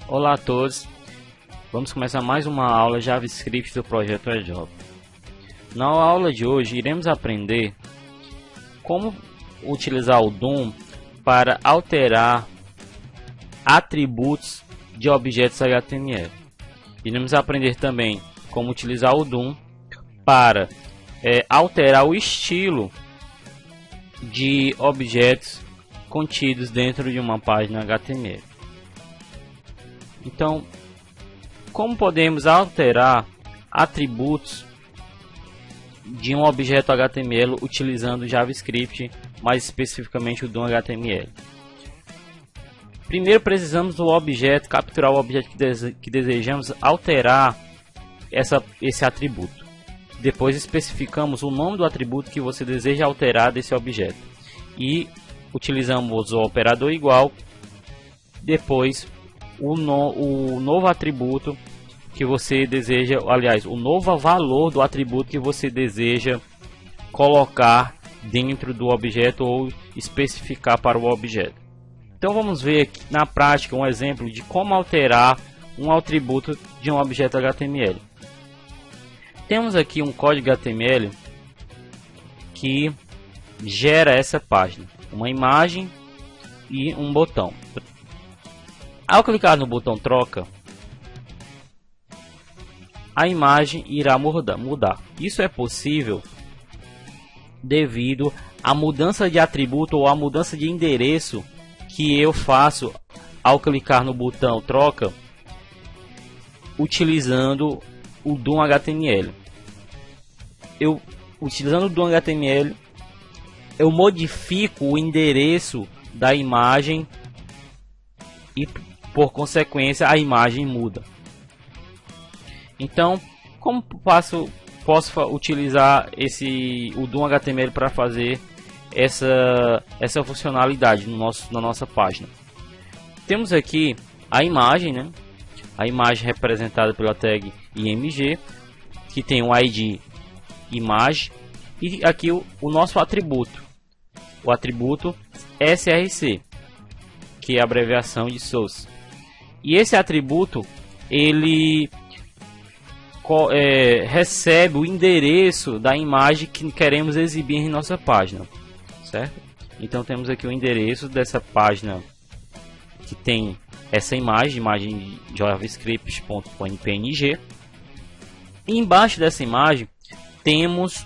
Olá a todos, vamos começar mais uma aula JavaScript do projeto eJob. Na aula de hoje iremos aprender como utilizar o DOM para alterar atributos de objetos HTML. Iremos aprender também como utilizar o DOM para alterar o estilo de objetos contidos dentro de uma página HTML. Então, como podemos alterar atributos de um objeto HTML utilizando JavaScript, mais especificamente o DOM HTML? Primeiro precisamos do objeto, capturar o objeto que desejamos alterar esse atributo. Depois especificamos o nome do atributo que você deseja alterar desse objeto. E utilizamos o operador igual, depois o novo atributo que você deseja, aliás, o novo valor do atributo que você deseja colocar dentro do objeto ou especificar para o objeto. Então vamos ver aqui na prática um exemplo de como alterar um atributo de um objeto HTML. Temos aqui um código HTML que gera essa página, uma imagem e um botão. Ao clicar no botão troca, a imagem irá mudar. Isso é possível devido à mudança de atributo ou à mudança de endereço que eu faço ao clicar no botão troca utilizando o DOM HTML. Utilizando o DOM HTML, eu modifico o endereço da imagem e por consequência a imagem muda. Então, como posso utilizar o DOM HTML para fazer essa funcionalidade na nossa página? Temos aqui a imagem, né? A imagem representada pela tag img, que tem o ID image, e aqui o nosso atributo, o atributo src, que é a abreviação de source. E esse atributo ele recebe o endereço da imagem que queremos exibir em nossa página, certo? Então temos aqui o endereço dessa página que tem essa imagem javascript.png. E embaixo dessa imagem temos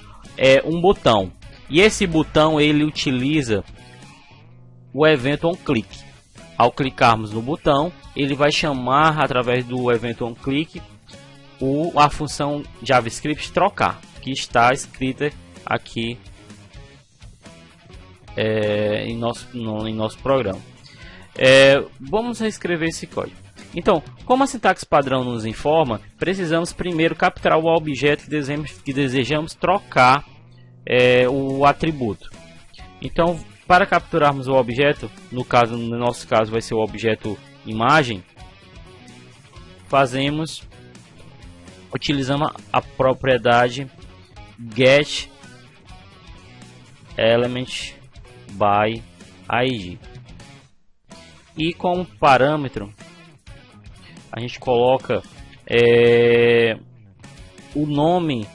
um botão, e esse botão ele utiliza o evento onClick. Ao clicarmos no botão, ele vai chamar através do evento onClick a função JavaScript trocar, que está escrita aqui em nosso programa. Vamos reescrever esse código. Então, como a sintaxe padrão nos informa, precisamos primeiro capturar o objeto que desejamos trocar o atributo. Então, para capturarmos o objeto, no nosso caso vai ser o objeto imagem, utilizamos a propriedade getElementById. E como parâmetro a gente coloca o nome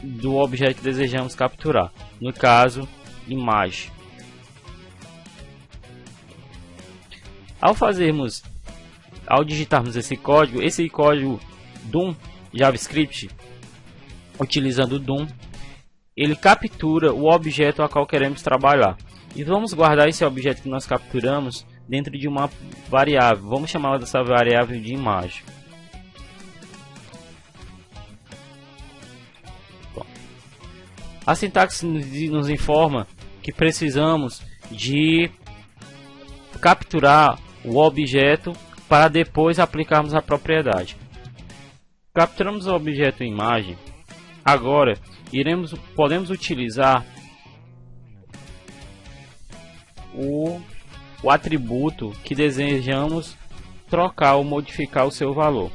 do objeto que desejamos capturar, no caso imagem. Ao digitarmos esse código DOM JavaScript, utilizando o DOM, ele captura o objeto a qual queremos trabalhar. E vamos guardar esse objeto que nós capturamos dentro de uma variável. Vamos chamar dessa variável de imagem. Bom, a sintaxe nos informa que precisamos de capturar o objeto para depois aplicarmos a propriedade. Capturamos o objeto imagem. Agora podemos utilizar o atributo que desejamos trocar ou modificar o seu valor.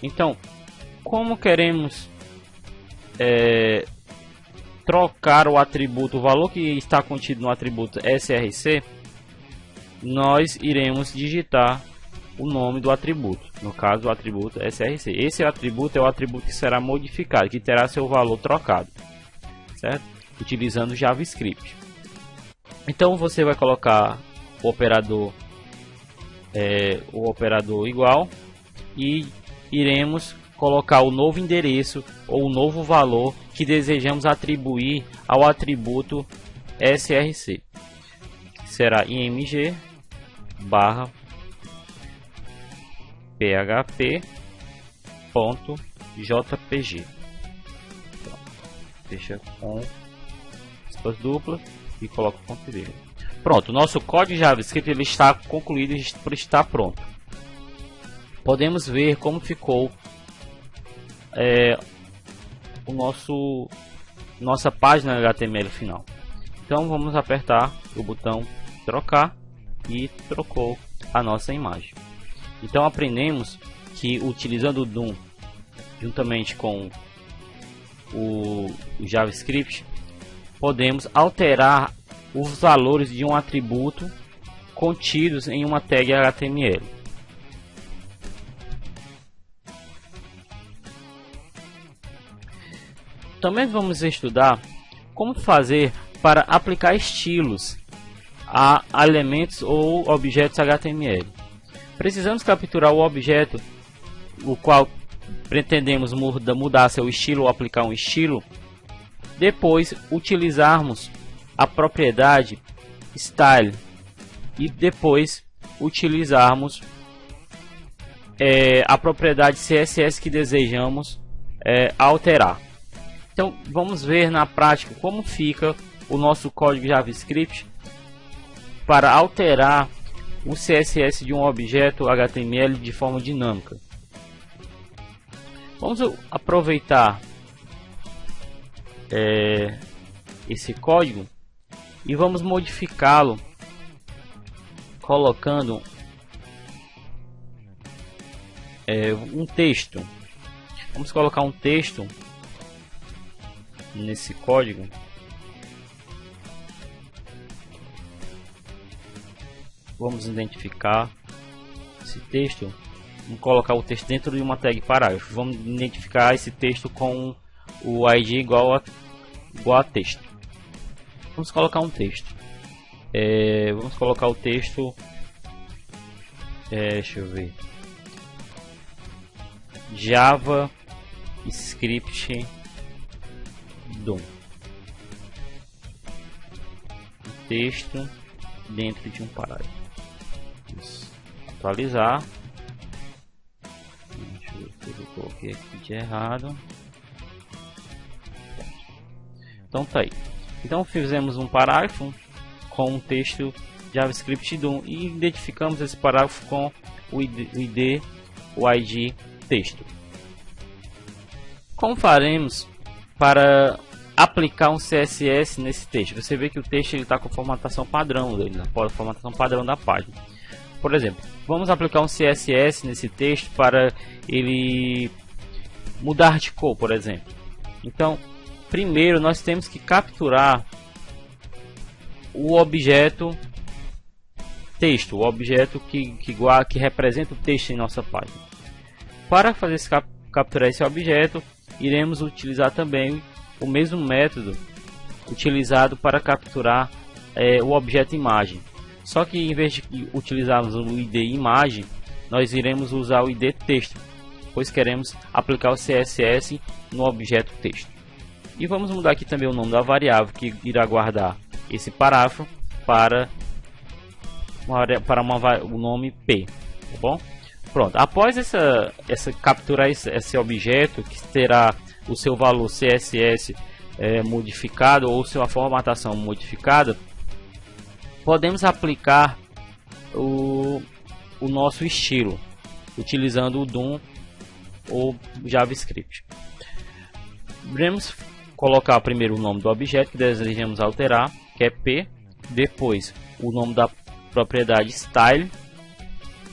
Então, como queremos trocar o atributo, o valor que está contido no atributo src, nós iremos digitar o nome do atributo, no caso o atributo src. Esse atributo é o atributo que será modificado, que terá seu valor trocado, certo? Utilizando JavaScript. Então você vai colocar o operador igual e iremos colocar o novo endereço ou o novo valor que desejamos atribuir ao atributo src. Será img barra php.jpg. Fecha com aspas duplas e coloca o ponto vírgula. Pronto, o nosso código JavaScript ele está concluído e está pronto. Podemos ver como ficou nossa página HTML final. Então vamos apertar o botão trocar e trocou a nossa imagem. Então aprendemos que utilizando o DOM juntamente com o JavaScript podemos alterar os valores de um atributo contidos em uma tag HTML. Também vamos estudar como fazer para aplicar estilos a elementos ou objetos HTML. Precisamos capturar o objeto o qual pretendemos mudar seu estilo ou aplicar um estilo, depois utilizarmos a propriedade style e depois utilizarmos a propriedade CSS que desejamos alterar. Então vamos ver na prática como fica o nosso código JavaScript para alterar o CSS de um objeto HTML de forma dinâmica. Vamos aproveitar esse código e vamos modificá-lo colocando um texto. Vamos colocar um texto nesse código. Vamos identificar esse texto. Vamos colocar o texto dentro de uma tag parágrafo. Vamos identificar esse texto com o ID igual a texto. Vamos colocar um texto. Vamos colocar o texto. Deixa eu ver. JavaScript DOM. Texto dentro de um parágrafo. Isso. Atualizar. Deixa eu ver o que eu coloquei aqui de errado. Então tá aí. Então fizemos um parágrafo com um texto JavaScript DOM e identificamos esse parágrafo com o ID texto. Como faremos para aplicar um CSS nesse texto? Você vê que o texto está com a formatação padrão dele, a formatação padrão da página. Por exemplo, vamos aplicar um CSS nesse texto para ele mudar de cor, por exemplo. Então, primeiro nós temos que capturar o objeto texto, o objeto que representa o texto em nossa página. Para fazer capturar esse objeto, iremos utilizar também o mesmo método utilizado para capturar o objeto imagem. Só que em vez de utilizarmos o ID imagem, nós iremos usar o ID texto, pois queremos aplicar o CSS no objeto texto. E vamos mudar aqui também o nome da variável que irá guardar esse parágrafo para o nome P, tá bom? Pronto, após capturar esse objeto que terá o seu valor CSS modificado ou sua formatação modificada, podemos aplicar o nosso estilo utilizando o DOM ou JavaScript. Iremos colocar primeiro o nome do objeto que desejamos alterar, que é P, depois o nome da propriedade style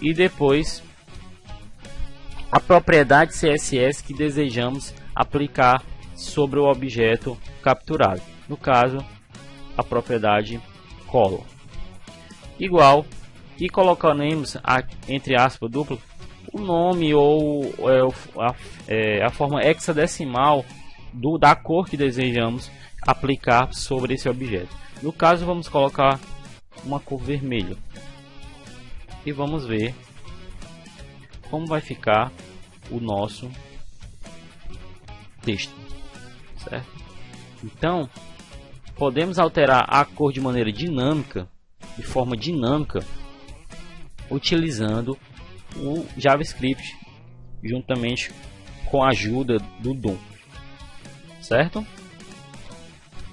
e depois a propriedade CSS que desejamos aplicar sobre o objeto capturado, no caso a propriedade color, igual e colocaremos entre aspas duplo o nome ou a forma hexadecimal da cor que desejamos aplicar sobre esse objeto. No caso, vamos colocar uma cor vermelha e vamos ver como vai ficar o nosso texto, certo? Então, podemos alterar a cor de maneira dinâmica, de forma dinâmica, utilizando o JavaScript juntamente com a ajuda do DOM, certo?